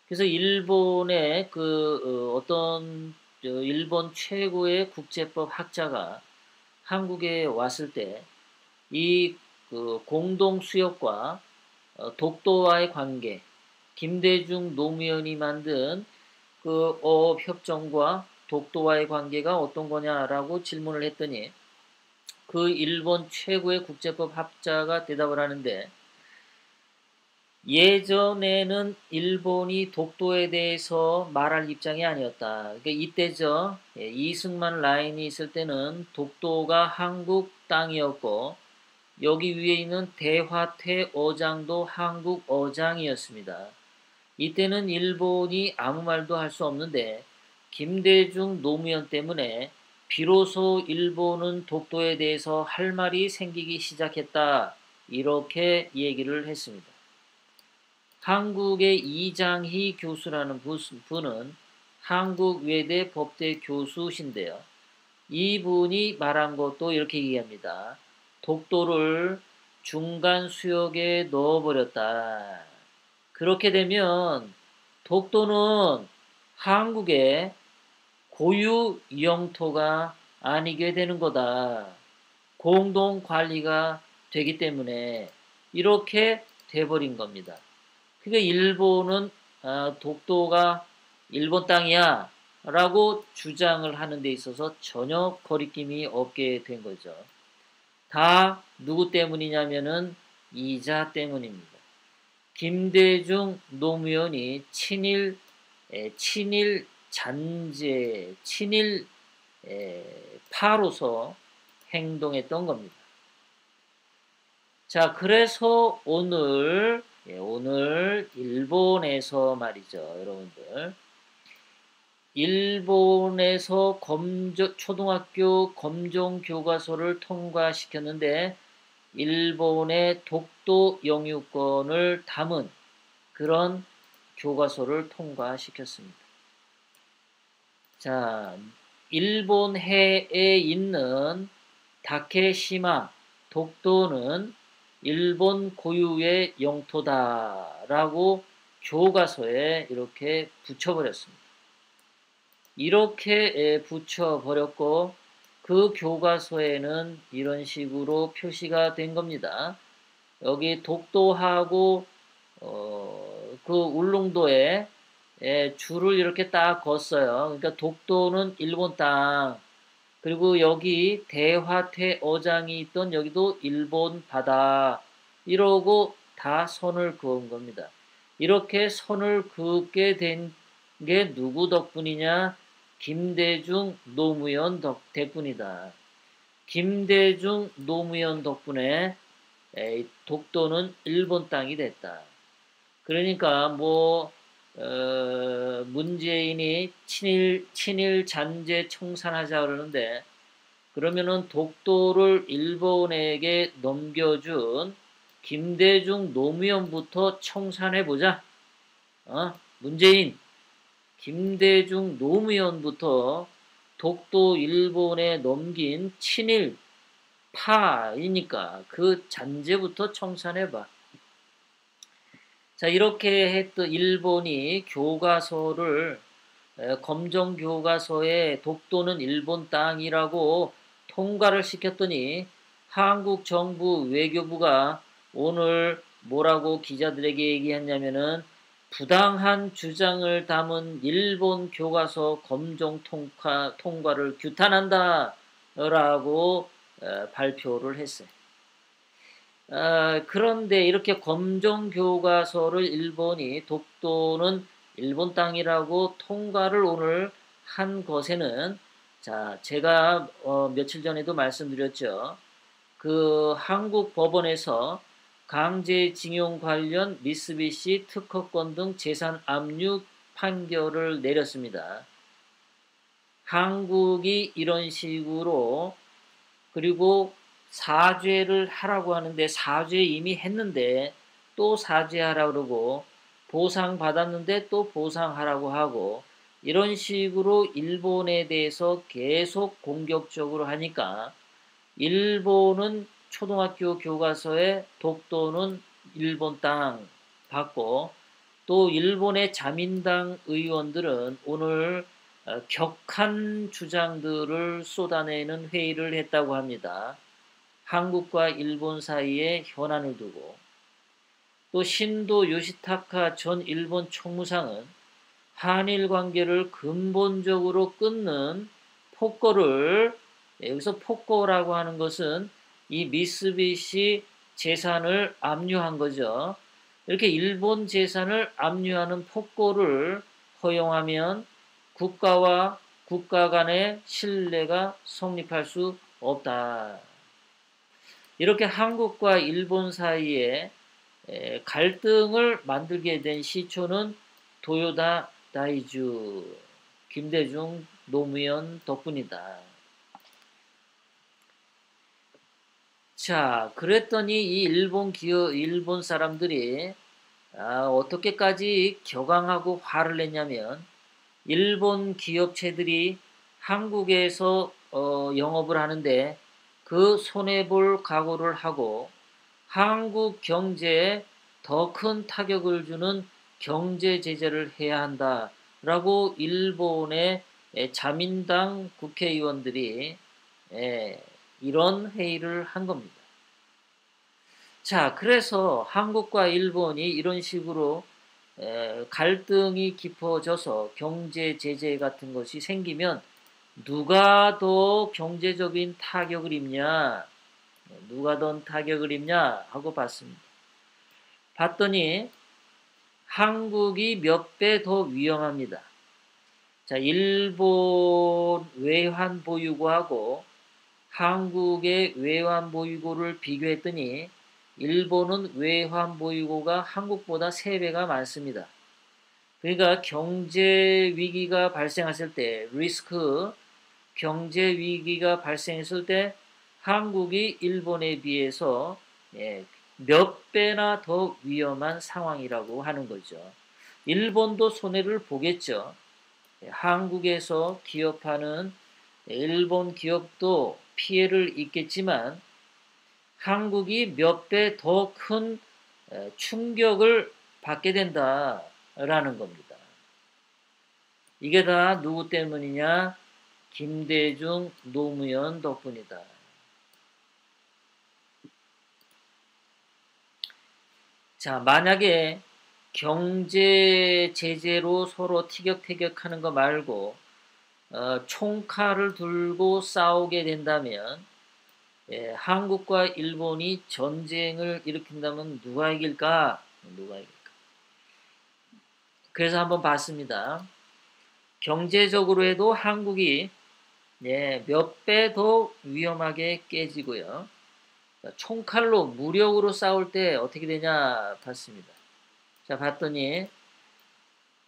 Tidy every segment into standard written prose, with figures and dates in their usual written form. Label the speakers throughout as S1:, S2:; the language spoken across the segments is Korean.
S1: 그래서 일본의 어떤 일본 최고의 국제법 학자가 한국에 왔을 때 이 공동 수역과 독도와의 관계, 김대중 노무현이 만든 그 어업협정과 독도와의 관계가 어떤 거냐라고 질문을 했더니 그 일본 최고의 국제법 학자가 대답을 하는데, 예전에는 일본이 독도에 대해서 말할 입장이 아니었다. 그러니까 이때죠. 이승만 라인이 있을 때는 독도가 한국 땅이었고 여기 위에 있는 대화태 어장도 한국 어장이었습니다. 이때는 일본이 아무 말도 할 수 없는데 김대중 노무현 때문에 비로소 일본은 독도에 대해서 할 말이 생기기 시작했다. 이렇게 얘기를 했습니다. 한국의 이장희 교수라는 분은 한국외대 법대 교수신데요. 이분이 말한 것도 이렇게 얘기합니다. 독도를 중간 수역에 넣어버렸다. 그렇게 되면 독도는 한국의 고유 영토가 아니게 되는 거다. 공동 관리가 되기 때문에 이렇게 돼버린 겁니다. 그러니까 일본은 독도가 일본 땅이야 라고 주장을 하는 데 있어서 전혀 거리낌이 없게 된 거죠. 다 누구 때문이냐면은 이자 때문입니다. 김대중 노무현이 친일 잔재, 친일 파로서 행동했던 겁니다. 자, 그래서 오늘 일본에서 말이죠, 여러분들. 일본에서 초등학교 검정 교과서를 통과시켰는데 일본의 독도 영유권을 담은 그런 교과서를 통과시켰습니다. 자, 일본해에 있는 다케시마 독도는 일본 고유의 영토다라고 교과서에 이렇게 붙여버렸습니다. 이렇게 붙여버렸고 그 교과서에는 이런 식으로 표시가 된 겁니다. 여기 독도하고 그 울릉도에 줄을 이렇게 딱 걷어요. 그러니까 독도는 일본 땅, 그리고 여기 대화태 어장이 있던 여기도 일본 바다, 이러고 다 선을 그은 겁니다. 이렇게 선을 그게 된 게 누구 덕분이냐? 김대중 노무현 덕분이다. 김대중 노무현 덕분에 독도는 일본 땅이 됐다. 그러니까 문재인이 친일 잔재 청산하자 그러는데, 그러면은 독도를 일본에게 넘겨준 김대중 노무현부터 청산해보자. 문재인, 김대중 노무현부터 독도 일본에 넘긴 친일 파이니까 그 잔재부터 청산해봐. 자, 이렇게 했던 일본이 교과서를 검정 교과서에 독도는 일본 땅이라고 통과를 시켰더니 한국 정부 외교부가 오늘 뭐라고 기자들에게 얘기했냐면은 부당한 주장을 담은 일본 교과서 검정 통과를 규탄한다 라고 발표를 했어요. 그런데 이렇게 검정 교과서를 일본이 독도는 일본 땅이라고 통과를 오늘 한 것에는, 자, 제가 며칠 전에도 말씀드렸죠. 그 한국 법원에서 강제징용 관련 미쓰비시 특허권 등 재산 압류 판결을 내렸습니다. 한국이 이런 식으로, 그리고 사죄를 하라고 하는데 사죄 이미 했는데 또 사죄하라고 그러고, 보상받았는데 또 보상하라고 하고, 이런 식으로 일본에 대해서 계속 공격적으로 하니까 일본은 초등학교 교과서에 독도는 일본 땅 받고 또 일본의 자민당 의원들은 오늘 격한 주장들을 쏟아내는 회의를 했다고 합니다. 한국과 일본 사이의 현안을 두고. 또 신도 요시타카 전 일본 총무상은 한일 관계를 근본적으로 끊는 폭거를, 여기서 폭거라고 하는 것은 이 미쓰비시 재산을 압류한 거죠. 이렇게 일본 재산을 압류하는 폭거를 허용하면 국가와 국가 간의 신뢰가 성립할 수 없다. 이렇게 한국과 일본 사이에 갈등을 만들게 된 시초는 도요다 다이주, 김대중 노무현 덕분이다. 자, 그랬더니 이 일본 사람들이 어떻게까지 격앙하고 화를 냈냐면, 일본 기업체들이 한국에서 영업을 하는데 그 손해볼 각오를 하고 한국 경제에 더 큰 타격을 주는 경제 제재를 해야 한다라고 일본의 자민당 국회의원들이 이런 회의를 한 겁니다. 자, 그래서 한국과 일본이 이런 식으로 갈등이 깊어져서 경제 제재 같은 것이 생기면 누가 더 경제적인 타격을 입냐, 누가 더 타격을 입냐 하고 봤습니다. 봤더니 한국이 몇 배 더 위험합니다. 자, 일본 외환 보유고하고 한국의 외환 보유고를 비교했더니 일본은 외환 보유고가 한국보다 3배가 많습니다. 그러니까 경제 위기가 발생했을 때, 경제 위기가 발생했을 때 한국이 일본에 비해서 몇 배나 더 위험한 상황이라고 하는 거죠. 일본도 손해를 보겠죠. 한국에서 기업하는 일본 기업도 피해를 입겠지만 한국이 몇 배 더 큰 충격을 받게 된다라는 겁니다. 이게 다 누구 때문이냐? 김대중, 노무현 덕분이다. 자, 만약에 경제 제재로 서로 티격태격하는 거 말고 총칼을 들고 싸우게 된다면 한국과 일본이 전쟁을 일으킨다면 누가 이길까? 누가 이길까? 그래서 한번 봤습니다. 경제적으로 해도 한국이 몇 배 더 위험하게 깨지고요. 총칼로 무력으로 싸울 때 어떻게 되냐 봤습니다. 자, 봤더니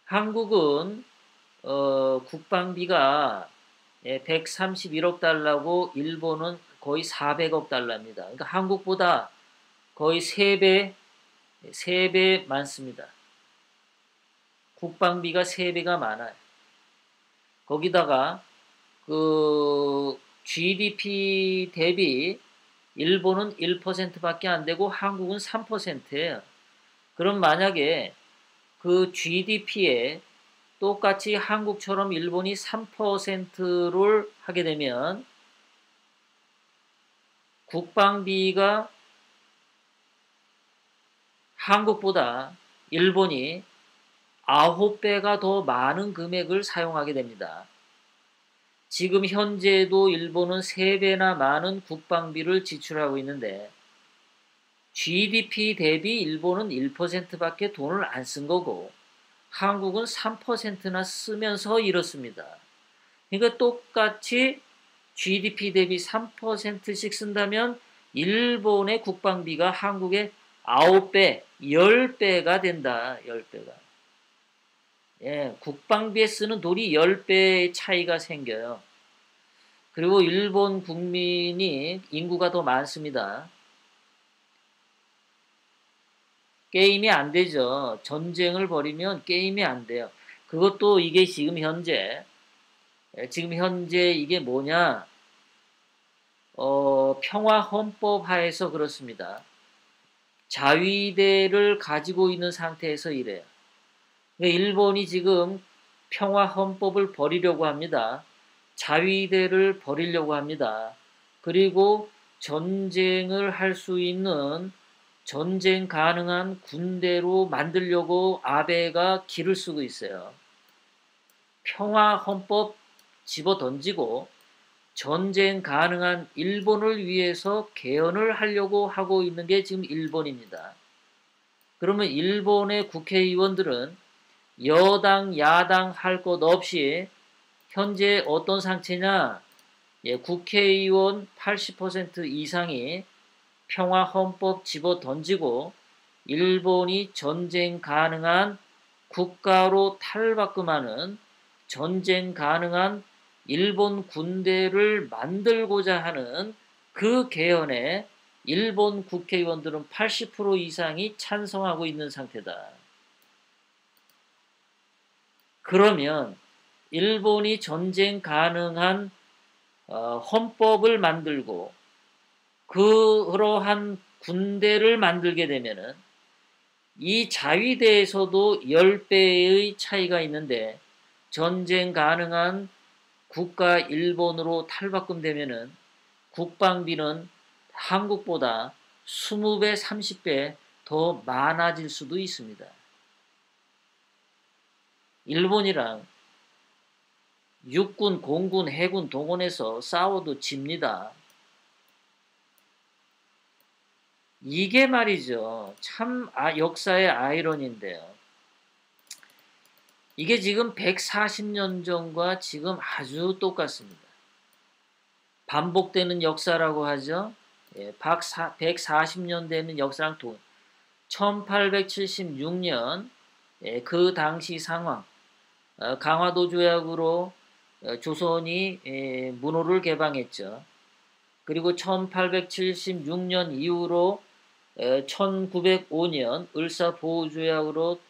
S1: 한국은 국방비가 131억 달러고 일본은 거의 400억 달러입니다. 그러니까 한국보다 거의 3배 많습니다. 국방비가 3배가 많아요. 거기다가 그 GDP 대비 일본은 1%밖에 안 되고 한국은 3%예요. 그럼 만약에 그 GDP에 똑같이 한국처럼 일본이 3%를 하게 되면 국방비가 한국보다 일본이 9배가 더 많은 금액을 사용하게 됩니다. 지금 현재도 일본은 3배나 많은 국방비를 지출하고 있는데 GDP 대비 일본은 1%밖에 돈을 안 쓴 거고 한국은 3%나 쓰면서 이렇습니다. 그러니까 똑같이 GDP 대비 3%씩 쓴다면 일본의 국방비가 한국의 9배, 10배가 된다. 10배가. 국방비에 쓰는 돈이 10배의 차이가 생겨요. 그리고 일본 국민이 인구가 더 많습니다. 게임이 안 되죠. 전쟁을 벌이면 게임이 안 돼요. 그것도 이게 지금 현재 이게 뭐냐? 평화 헌법 하에서 그렇습니다. 자위대를 가지고 있는 상태에서 이래요. 일본이 지금 평화 헌법을 버리려고 합니다. 자위대를 버리려고 합니다. 그리고 전쟁을 할 수 있는 전쟁 가능한 군대로 만들려고 아베가 기를 쓰고 있어요. 평화 헌법 집어 던지고 전쟁 가능한 일본을 위해서 개헌을 하려고 하고 있는 게 지금 일본입니다. 그러면 일본의 국회의원들은 여당, 야당 할 것 없이 현재 어떤 상태냐? 국회의원 80% 이상이 평화 헌법 집어 던지고 일본이 전쟁 가능한 국가로 탈바꿈하는 전쟁 가능한 일본 군대를 만들고자 하는 그 개헌에 일본 국회의원들은 80% 이상이 찬성하고 있는 상태다. 그러면 일본이 전쟁 가능한 헌법을 만들고 그러한 군대를 만들게 되면은 이 자위대에서도 10배의 차이가 있는데 전쟁 가능한 국가 일본으로 탈바꿈되면은 국방비는 한국보다 20배, 30배 더 많아질 수도 있습니다. 일본이랑 육군, 공군, 해군 동원해서 싸워도 집니다. 이게 말이죠. 참 역사의 아이러니인데요. 이게 지금 140년 전과 지금 아주 똑같습니다. 반복되는 역사라고 하죠. 140년 되는 역사랑 1876년 그 당시 상황, 강화도 조약으로 조선이 문호를 개방했죠. 그리고 1876년 이후로 1905년 을사보호조약으로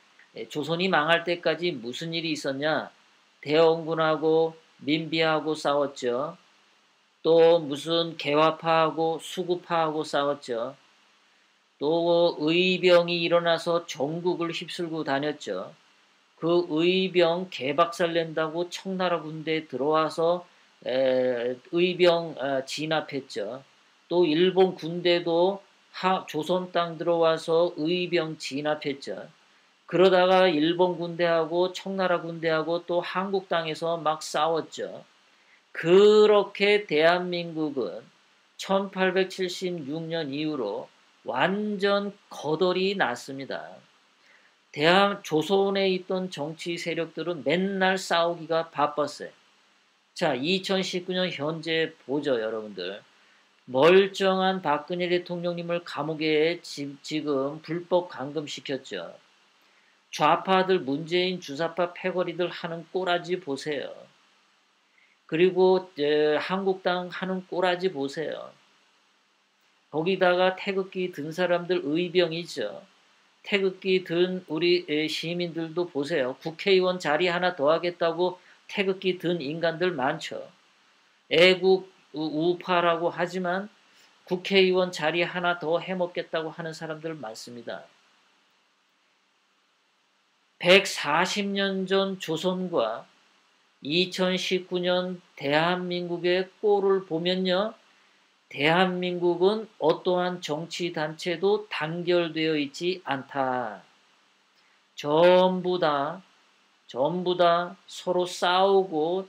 S1: 조선이 망할 때까지 무슨 일이 있었냐? 대원군하고 민비하고 싸웠죠. 또 무슨 개화파하고 수구파하고 싸웠죠. 또 의병이 일어나서 전국을 휩쓸고 다녔죠. 그 의병 개박살 낸다고 청나라 군대에 들어와서 의병 진압했죠. 또 일본 군대도 조선 땅 들어와서 의병 진압했죠. 그러다가 일본 군대하고 청나라 군대하고 또 한국 땅에서 막 싸웠죠. 그렇게 대한민국은 1876년 이후로 완전 거덜이 났습니다. 조선에 있던 정치 세력들은 맨날 싸우기가 바빴어요. 자, 2019년 현재 보죠, 여러분들. 멀쩡한 박근혜 대통령님을 감옥에 지금 불법 감금시켰죠. 좌파들, 문재인 주사파 패거리들 하는 꼬라지 보세요. 그리고 한국당 하는 꼬라지 보세요. 거기다가 태극기 든 사람들 의병이죠. 태극기 든 우리 시민들도 보세요. 국회의원 자리 하나 더 하겠다고 태극기 든 인간들 많죠. 애국 우파라고 하지만 국회의원 자리 하나 더 해먹겠다고 하는 사람들 많습니다. 140년 전 조선과 2019년 대한민국의 꼴을 보면요. 대한민국은 어떠한 정치단체도 단결되어 있지 않다. 전부 다 서로 싸우고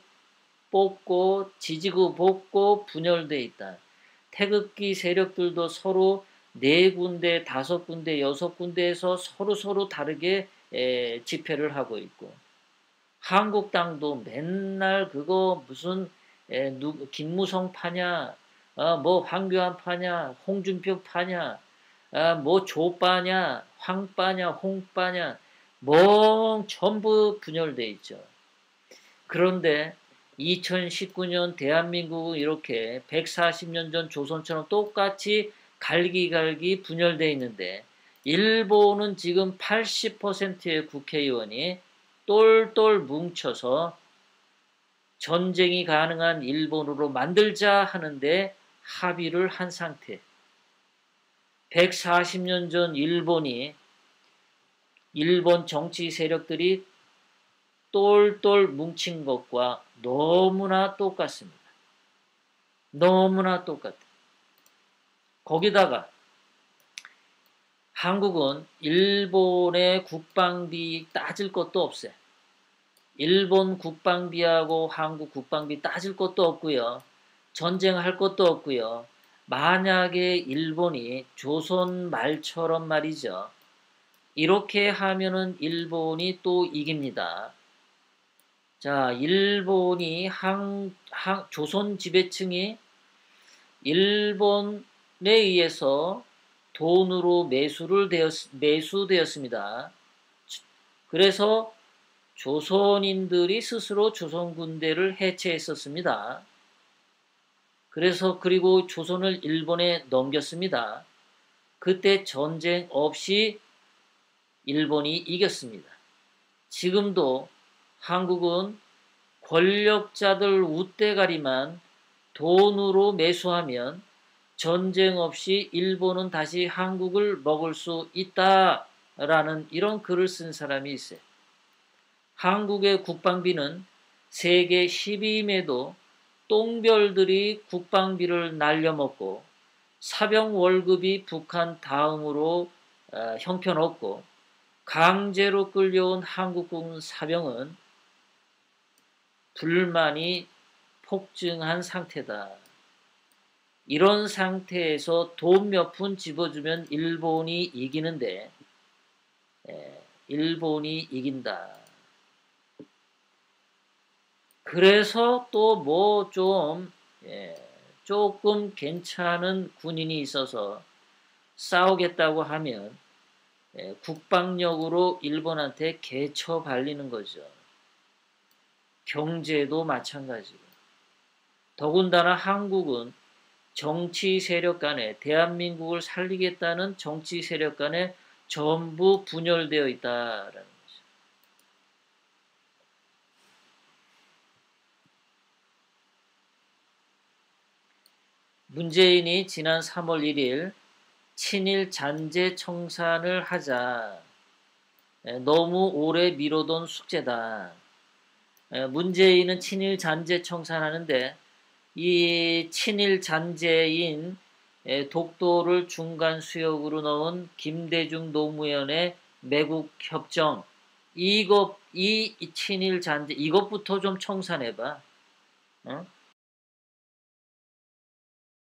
S1: 뽑고 지지고 볶고 분열되어 있다. 태극기 세력들도 서로 4군데, 5군데, 6군데에서 서로 다르게 집회를 하고 있고 한국당도 맨날 그거 무슨 김무성 파냐, 뭐 황교안 파냐, 홍준표 파냐, 뭐 조파냐, 황파냐, 홍파냐, 뭐 전부 분열돼 있죠. 그런데 2019년 대한민국은 이렇게 140년 전 조선처럼 똑같이 갈기갈기 분열돼 있는데 일본은 지금 80%의 국회의원이 똘똘 뭉쳐서 전쟁이 가능한 일본으로 만들자 하는데 합의를 한 상태. 140년 전 일본 정치 세력들이 똘똘 뭉친 것과 너무나 똑같습니다. 너무나 똑같아. 거기다가 한국은 일본의 국방비 따질 것도 없어요. 일본 국방비하고 한국 국방비 따질 것도 없고요. 전쟁할 것도 없고요. 만약에 일본이 조선 말처럼 말이죠. 이렇게 하면은 일본이 또 이깁니다. 자, 일본이 조선 지배층이 일본에 의해서 돈으로 매수되었습니다. 그래서 조선인들이 스스로 조선 군대를 해체했었습니다. 그리고 조선을 일본에 넘겼습니다. 그때 전쟁 없이 일본이 이겼습니다. 지금도 한국은 권력자들 웃대가리만 돈으로 매수하면 전쟁 없이 일본은 다시 한국을 먹을 수 있다라는 이런 글을 쓴 사람이 있어요. 한국의 국방비는 세계 10위임에도 똥별들이 국방비를 날려먹고 사병 월급이 북한 다음으로 형편없고 강제로 끌려온 한국군 사병은 불만이 폭증한 상태다. 이런 상태에서 돈 몇 푼 집어주면 일본이 이기는데 일본이 이긴다. 그래서 또 뭐 조금 괜찮은 군인이 있어서 싸우겠다고 하면 국방력으로 일본한테 개쳐 발리는 거죠. 경제도 마찬가지고. 더군다나 한국은 정치 세력 간에 대한민국을 살리겠다는 정치 세력 간에 전부 분열되어 있다라는 거죠. 문재인이 지난 3월 1일 친일 잔재 청산을 하자. 너무 오래 미뤄둔 숙제다. 문재인은 친일 잔재 청산하는데 이 친일 잔재인 독도를 중간 수역으로 넣은 김대중 노무현의 매국 협정 이 친일 잔재 이것부터 좀 청산해봐. 어?